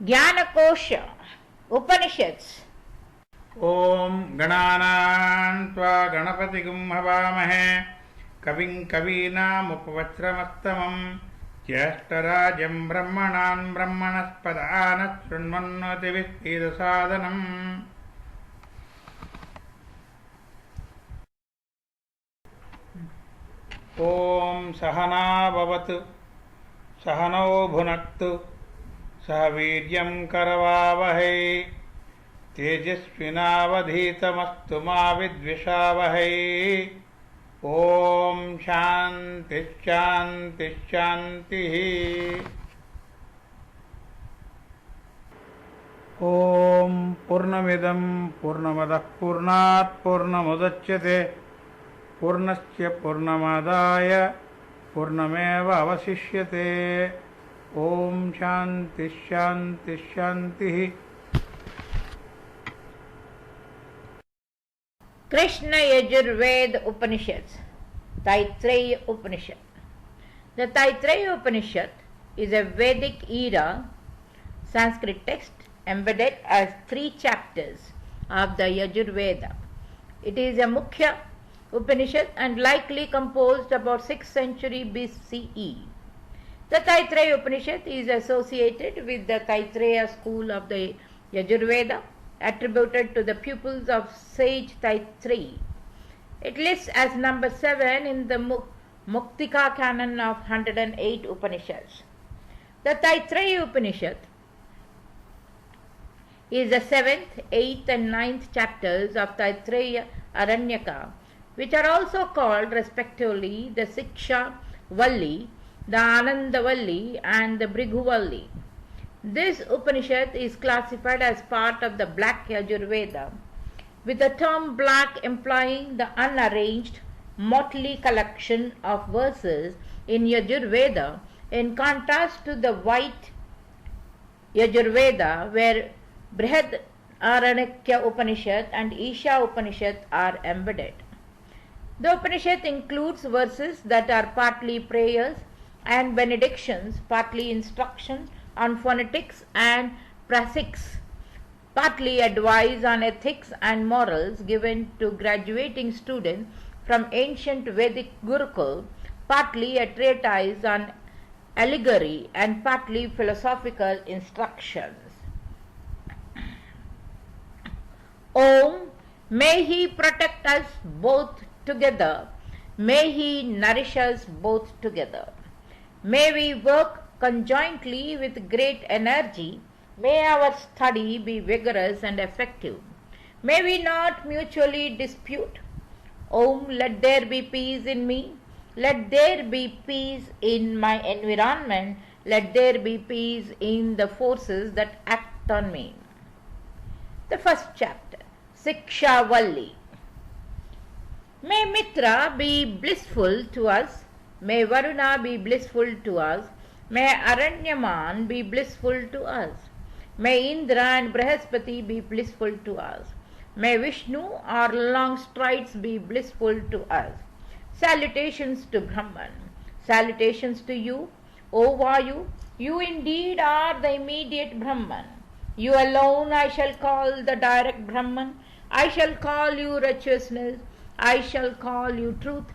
Jnanakosha Upanishads. Om Gananam Tva Ganapatigum Havamahe Kavim Kavinam Upavachramastamam Jyashtarajam Brahmanan Brahmanaspadana Shrunmannoti Vistidasadhanam. Om Sahana Bhavatu Sahano Bhunaktu Sahaviryam Karavavahe तेजस्विनावधीतमस्तु मा विद्विषावहै. ओम शांति शांति शांति. ओम पूर्णमिदं पूर्णमदः पूर्णात् पूर्णमुदच्यते पूर्णस्य पूर्णमादाय पूर्णमेव अवशिष्यते. ओम शांति शांति शांति. Krishna Yajurveda Upanishads, Traitreya Upanishad. The Traitreya Upanishad is a Vedic era Sanskrit text embedded as 3 chapters of the Yajurveda. It is a Mukhya Upanishad and likely composed about 6th century BCE. The Traitreya Upanishad is associated with the Traitreya school of the Yajurveda, attributed to the pupils of sage Traitreya. It lists as number 7 in the Muktika canon of 108 Upanishads. The Traitreya Upanishad is the 7th, 8th and 9th chapters of Traitreya Aranyaka, which are also called respectively the Shiksha Valli, the Ananda Valli and the Bhrigu Valli. This Upanishad is classified as part of the Black Yajurveda, with the term black implying the unarranged, motley collection of verses in Yajurveda, in contrast to the white Yajurveda, where Brihad Aranyaka Upanishad and Isha Upanishad are embedded. The Upanishad includes verses that are partly prayers and benedictions, partly instructions on phonetics and prasics, partly advice on ethics and morals given to graduating students from ancient Vedic Gurukul, partly a treatise on allegory and partly philosophical instructions. Om, may He protect us both together, may He nourish us both together. May we work conjointly with great energy. May our study be vigorous and effective. May we not mutually dispute. Om, let there be peace in me. Let there be peace in my environment. Let there be peace in the forces that act on me. The first chapter, Shiksha Valli. May Mitra be blissful to us. May Varuna be blissful to us. May Aranyaman be blissful to us. May Indra and Brihaspati be blissful to us. May Vishnu, our long strides, be blissful to us. Salutations to Brahman. Salutations to you, O Vayu. You indeed are the immediate Brahman. You alone I shall call the direct Brahman. I shall call you righteousness. I shall call you truth.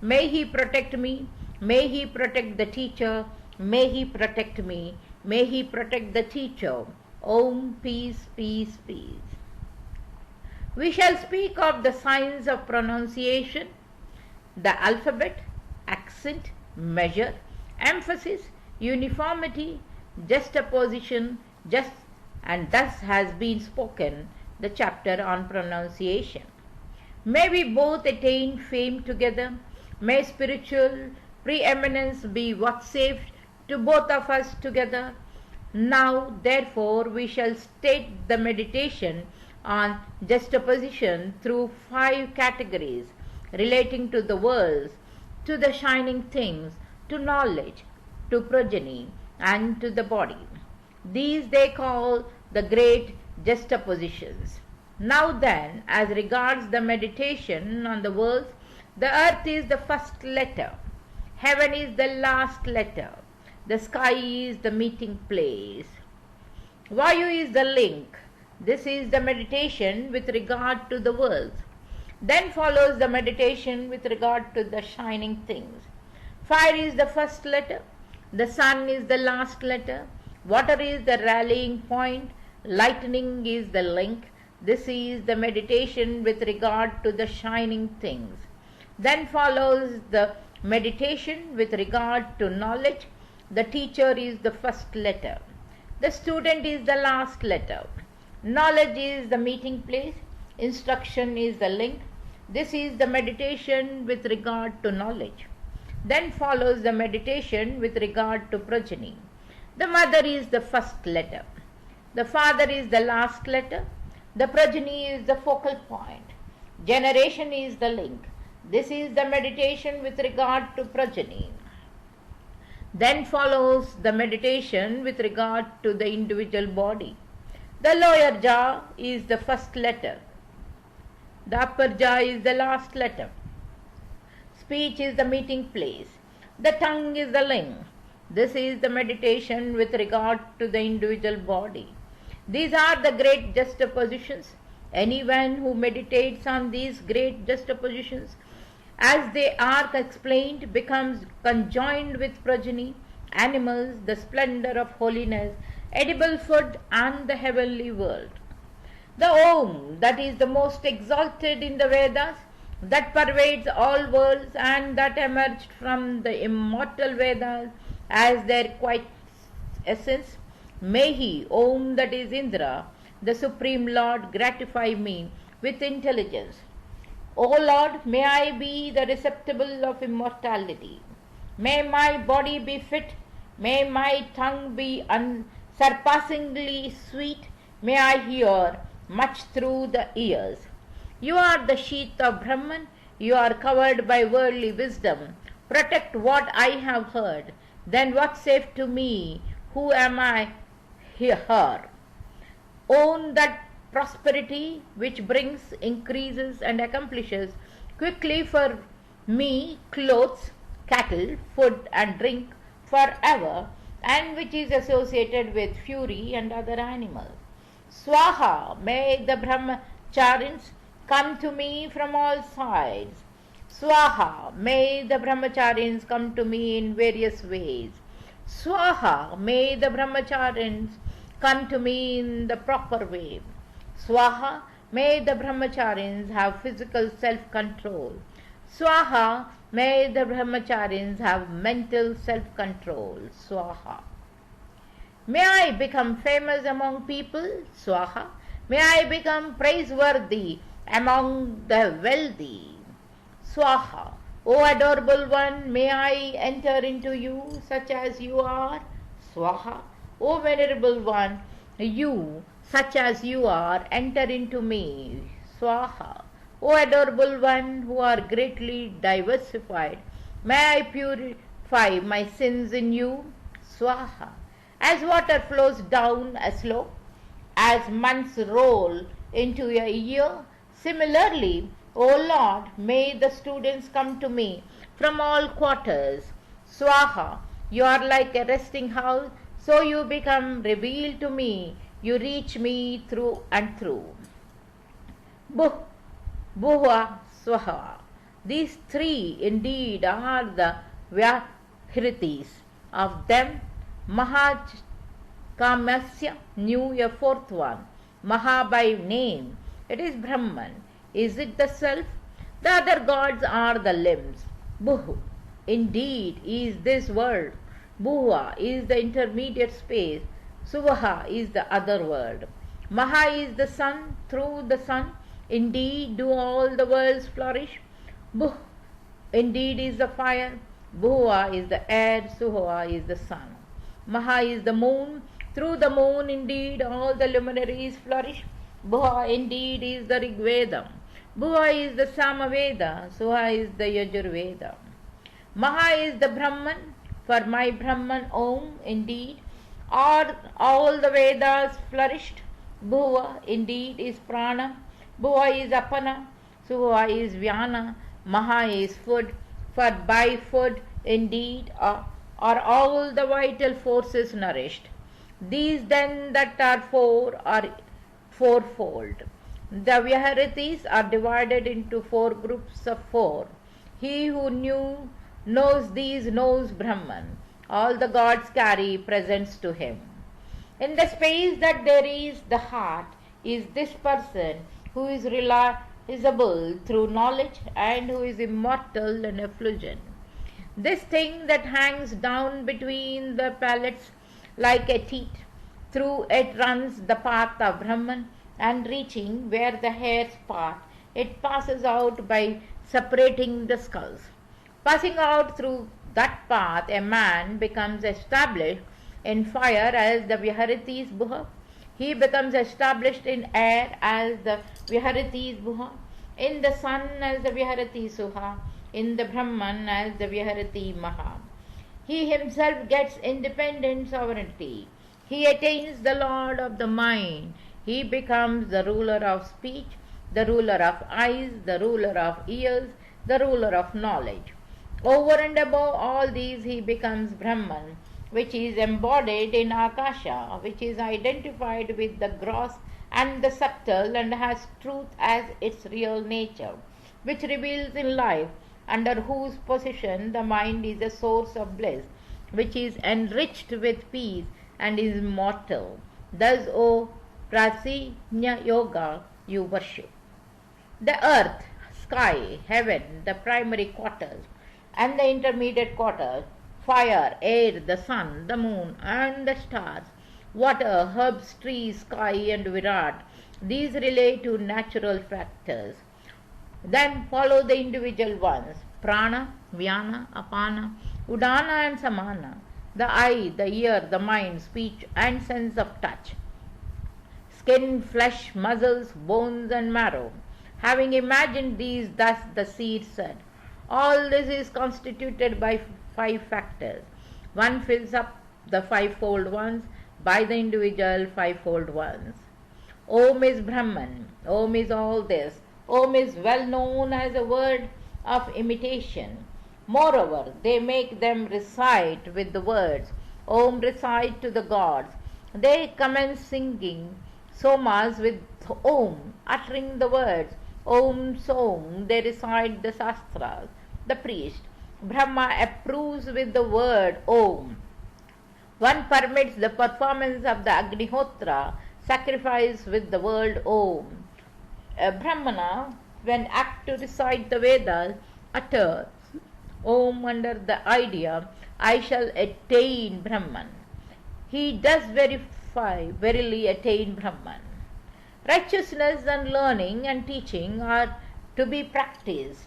May He protect me. May He protect the teacher. May He protect me. May He protect the teacher. Om, peace, peace, peace. We shall speak of the signs of pronunciation, the alphabet, accent, measure, emphasis, uniformity, juxtaposition, and thus has been spoken the chapter on pronunciation. May we both attain fame together. May spiritual preeminence be vouchsafed to both of us together. Now, therefore, we shall state the meditation on juxtaposition through 5 categories relating to the worlds, to the shining things, to knowledge, to progeny, and to the body. These they call the great juxtapositions. Now then, as regards the meditation on the worlds, the earth is the first letter, heaven is the last letter, the sky is the meeting place. Vayu is the link. This is the meditation with regard to the worlds. Then follows the meditation with regard to the shining things. Fire is the first letter. The sun is the last letter. Water is the rallying point. Lightning is the link. This is the meditation with regard to the shining things. Then follows the meditation with regard to knowledge. The teacher is the first letter. The student is the last letter. Knowledge is the meeting place. Instruction is the link. This is the meditation with regard to knowledge. Then follows the meditation with regard to progeny. The mother is the first letter. The father is the last letter. The progeny is the focal point. Generation is the link. This is the meditation with regard to progeny. Then follows the meditation with regard to the individual body. The lower jaw is the first letter. The upper jaw is the last letter. Speech is the meeting place. The tongue is the link. This is the meditation with regard to the individual body. These are the great juxtapositions. Anyone who meditates on these great juxtapositions, as they are explained, becomes conjoined with progeny, animals, the splendor of holiness, edible food, and the heavenly world. The Om, that is the most exalted in the Vedas, that pervades all worlds and that emerged from the immortal Vedas as their quite essence. May he, Om, that is Indra, the Supreme Lord, gratify me with intelligence. O Lord, may I be the receptacle of immortality. May my body be fit. May my tongue be unsurpassingly sweet. May I hear much through the ears. You are the sheath of Brahman. You are covered by worldly wisdom. Protect what I have heard. Then what safe to me? Who am I here? Own that prosperity which brings, increases, and accomplishes quickly for me clothes, cattle, food, and drink forever, and which is associated with fury and other animals. Swaha, may the brahmacharis come to me from all sides. Swaha, may the brahmacharis come to me in various ways. Swaha, may the brahmacharis come to me in the proper way. Swaha, may the brahmacharis have physical self-control. Swaha, may the brahmacharis have mental self-control. Swaha. May I become famous among people. Swaha. May I become praiseworthy among the wealthy. Swaha. O adorable one, may I enter into you such as you are. Swaha. O venerable one, you such as you are, enter into me. Swaha. O adorable one who are greatly diversified, may I purify my sins in you. Swaha. As water flows down as slow as months roll into a year, similarly, O Lord, may the students come to me from all quarters. Swaha. You are like a resting house, so you become revealed to me. You reach me through and through. Bhuva, Swaha. These three indeed are the Vyakritis. Of them, Mahakamasya knew a fourth one, Maha by name. It is Brahman. Is it the self? The other gods are the limbs. Bhuhu. Indeed is this world. Bhuva is the intermediate space. Suvaha is the other world. Maha is the sun. Through the sun, indeed do all the worlds flourish. Bhuh indeed is the fire. Bhuva is the air. Suhava is the sun. Maha is the moon. Through the moon, indeed, all the luminaries flourish. Bhuva indeed is the Rig Veda. Bhuva is the Samaveda. Suha is the Yajurveda. Maha is the Brahman. For my Brahman, Om, indeed, are all the Vedas flourished. Bhuva indeed is Prana. Bhuva is Apana. Suha is Vyana. Maha is food. For by food, indeed, are all the vital forces nourished. These then that are four are fourfold. The Viharitis are divided into four groups of four. He who knows these knows Brahman. All the gods carry presents to him. In the space that there is the heart is this person who is realizable through knowledge and who is immortal and effulgent. This thing that hangs down between the palates like a teat, through it runs the path of Brahman, and reaching where the hairs part, it passes out by separating the skulls. Passing out through that path, a man becomes established in fire as the Viharitis Buha. He becomes established in air as the Viharitis Buha, in the sun as the Viharati Suha, in the Brahman as the Viharati Maha. He himself gets independent sovereignty. He attains the Lord of the mind. He becomes the ruler of speech, the ruler of eyes, the ruler of ears, the ruler of knowledge. Over and above all these, he becomes Brahman, which is embodied in Akasha, which is identified with the gross and the subtle and has truth as its real nature, which reveals in life, under whose possession the mind is a source of bliss, which is enriched with peace and is immortal. Thus, O Prasinya Yoga, you worship. The earth, sky, heaven, the primary quarters, and the intermediate quarters, fire, air, the sun, the moon, and the stars, water, herbs, trees, sky, and Virat, these relate to natural factors. Then follow the individual ones, prana, vyana, apana, udana, and samana, the eye, the ear, the mind, speech, and sense of touch, skin, flesh, muscles, bones, and marrow. Having imagined these, thus the seed said, all this is constituted by five factors. One fills up the fivefold ones by the individual fivefold ones. Om is Brahman. Om is all this. Om is well known as a word of imitation. Moreover, they make them recite with the words. Om recite to the gods. They commence singing somas with Om, uttering the words Om Som. They recite the Shastras. The priest, Brahma, approves with the word Om. One permits the performance of the Agnihotra sacrifice with the word Om. Brahmana, when asked to recite the Vedas, utters Om under the idea, I shall attain Brahman. He does verily attain Brahman. Righteousness and learning and teaching are to be practiced.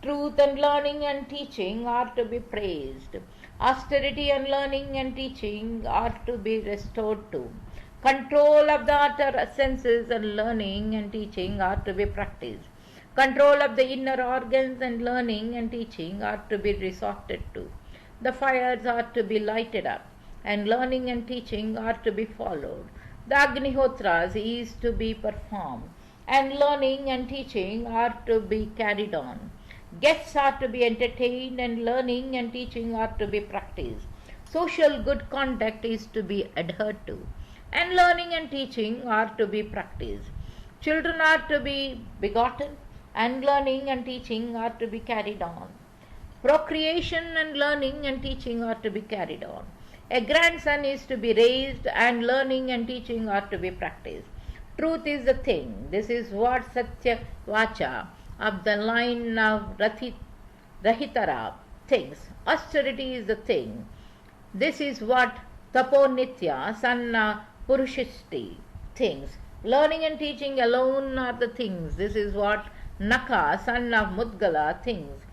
Truth and learning and teaching are to be praised. Austerity and learning and teaching are to be restored to. Control of the outer senses and learning and teaching are to be practiced. Control of the inner organs and learning and teaching are to be resorted to. The fires are to be lighted up, and learning and teaching are to be followed. The Agnihotras is to be performed, and learning and teaching are to be carried on. Guests are to be entertained, and learning and teaching are to be practiced. Social good conduct is to be adhered to, and learning and teaching are to be practiced. Children are to be begotten, and learning and teaching are to be carried on. Procreation and learning and teaching are to be carried on. A grandson is to be raised, and learning and teaching are to be practiced. Truth is the thing. This is what Satya Vacha of the line of Rahitara thinks. Austerity is the thing. This is what Taponitya, son of Purushishti, thinks. Learning and teaching alone are the things. This is what Naka, son of Mudgala, thinks.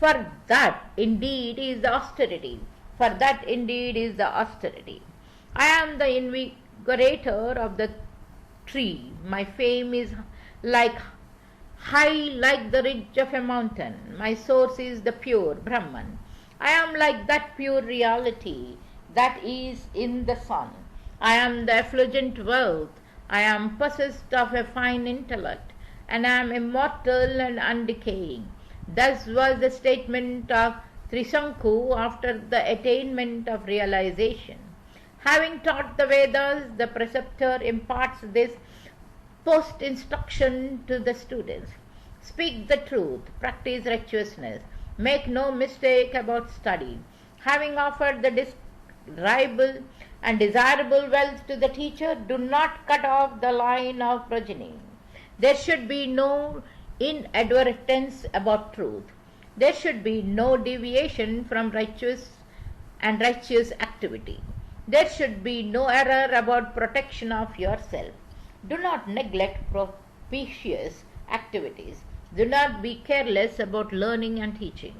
For that indeed is the austerity. For that indeed is the austerity. I am the invigorator of the tree. My fame is high like the ridge of a mountain. My source is the pure Brahman. I am like that pure reality that is in the sun. I am the effulgent wealth. I am possessed of a fine intellect, and I am immortal and undecaying. Thus was the statement of Trisanku after the attainment of realization. Having taught the Vedas, the preceptor imparts this post instruction to the students. Speak the truth, practice righteousness, make no mistake about study. Having offered the desirable and desirable wealth to the teacher, do not cut off the line of progeny. There should be no inadvertence about truth. There should be no deviation from righteous activity. There should be no error about protection of yourself. Do not neglect propitious activities. Do not be careless about learning and teaching.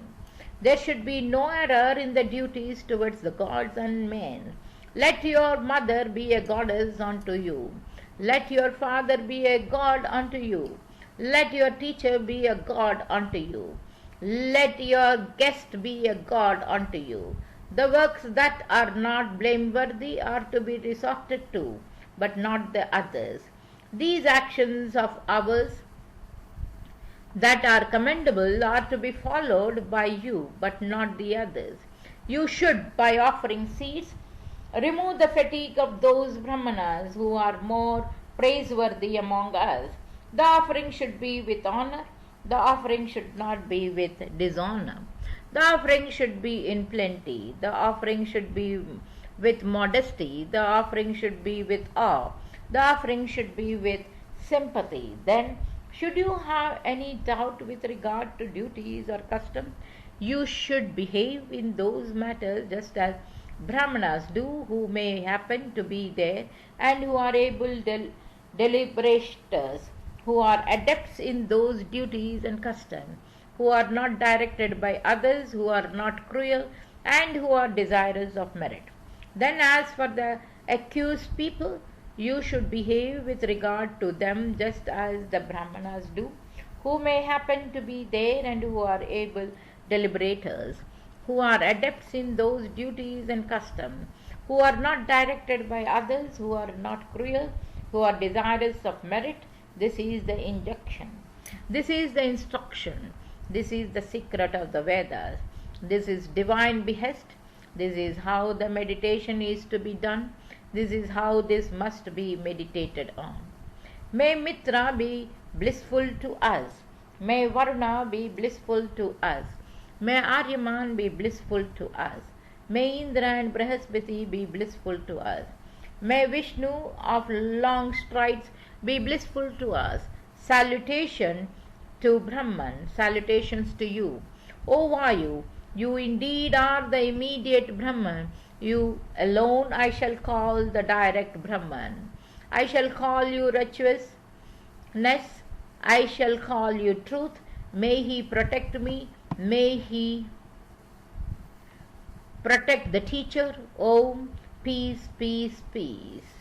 There should be no error in the duties towards the gods and men. Let your mother be a goddess unto you. Let your father be a god unto you. Let your teacher be a god unto you. Let your guest be a god unto you. The works that are not blameworthy are to be resorted to, but not the others. These actions of ours that are commendable are to be followed by you, but not the others. You should, by offering seeds, remove the fatigue of those brahmanas who are more praiseworthy among us. The offering should be with honor. The offering should not be with dishonor. The offering should be in plenty. The offering should be with modesty. The offering should be with awe. The offering should be with sympathy. Then, should you have any doubt with regard to duties or customs, you should behave in those matters just as Brahmanas do, who may happen to be there and who are able deliberators, who are adepts in those duties and customs, who are not directed by others, who are not cruel, and who are desirous of merit. Then, as for the accused people, you should behave with regard to them just as the Brahmanas do, who may happen to be there and who are able deliberators, who are adepts in those duties and customs, who are not directed by others, who are not cruel, who are desirous of merit. This is the injunction. This is the instruction. This is the secret of the Vedas. This is divine behest. This is how the meditation is to be done. This is how this must be meditated on. May Mitra be blissful to us. May Varuna be blissful to us. May Aryaman be blissful to us. May Indra and Brahaspati be blissful to us. May Vishnu of long strides be blissful to us. Salutation to Brahman. Salutations to you. O Vayu, you indeed are the immediate Brahman. You alone I shall call the direct Brahman. I shall call you righteousness. I shall call you truth. May he protect me. May he protect the teacher. Om, peace, peace, peace.